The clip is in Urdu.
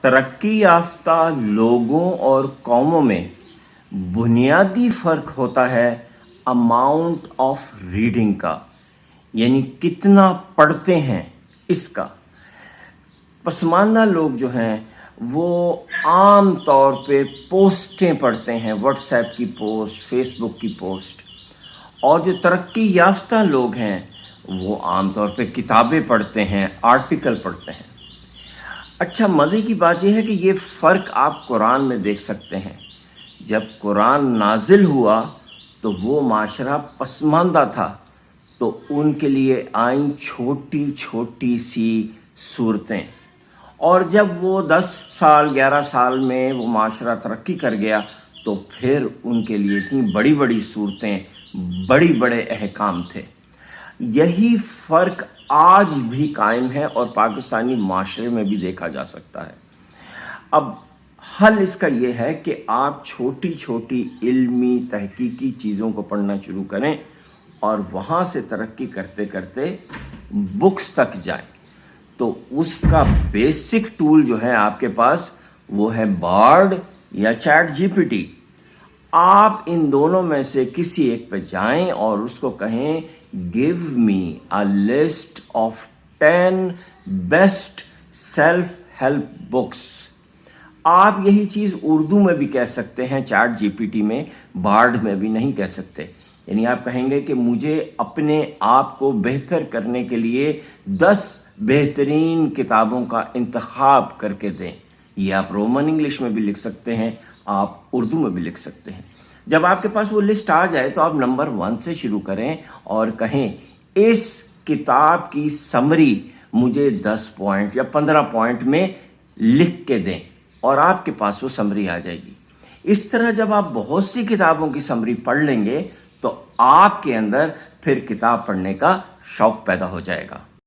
ترقی یافتہ لوگوں اور قوموں میں بنیادی فرق ہوتا ہے اماؤنٹ آف ریڈنگ کا، یعنی کتنا پڑھتے ہیں اس کا۔ پسماندہ لوگ جو ہیں وہ عام طور پہ پوسٹیں پڑھتے ہیں، واٹس ایپ کی پوسٹ، فیس بک کی پوسٹ، اور جو ترقی یافتہ لوگ ہیں وہ عام طور پہ کتابیں پڑھتے ہیں، آرٹیکل پڑھتے ہیں۔ اچھا، مزے کی بات یہ ہے کہ یہ فرق آپ قرآن میں دیکھ سکتے ہیں۔ جب قرآن نازل ہوا تو وہ معاشرہ پسماندہ تھا، تو ان کے لیے آئیں چھوٹی چھوٹی سی صورتیں، اور جب وہ 10 سال 11 سال میں وہ معاشرہ ترقی کر گیا تو پھر ان کے لیے تھیں بڑی بڑی صورتیں، بڑے بڑے احکام تھے۔ یہی فرق آج بھی قائم ہے اور پاکستانی معاشرے میں بھی دیکھا جا سکتا ہے۔ اب حل اس کا یہ ہے کہ آپ چھوٹی چھوٹی علمی تحقیقی چیزوں کو پڑھنا شروع کریں اور وہاں سے ترقی کرتے کرتے بکس تک جائیں۔ تو اس کا بیسک ٹول جو ہے آپ کے پاس وہ ہے بارڈ یا چیٹ جی پی ٹی۔ آپ ان دونوں میں سے کسی ایک پہ جائیں اور اس کو کہیں give me a list of 10 best self help books. آپ یہی چیز اردو میں بھی کہہ سکتے ہیں، چیٹ جی پی ٹی میں، بارڈ میں بھی نہیں کہہ سکتے۔ یعنی آپ کہیں گے کہ مجھے اپنے آپ کو بہتر کرنے کے لیے 10 بہترین کتابوں کا انتخاب کر کے دیں۔ یہ آپ رومن انگلش میں بھی لکھ سکتے ہیں، آپ اردو میں بھی لکھ سکتے ہیں۔ جب آپ کے پاس وہ لسٹ آ جائے تو آپ نمبر 1 سے شروع کریں اور کہیں اس کتاب کی سمری مجھے 10 پوائنٹ یا 15 پوائنٹ میں لکھ کے دیں، اور آپ کے پاس وہ سمری آ جائے گی۔ اس طرح جب آپ بہت سی کتابوں کی سمری پڑھ لیں گے تو آپ کے اندر پھر کتاب پڑھنے کا شوق پیدا ہو جائے گا۔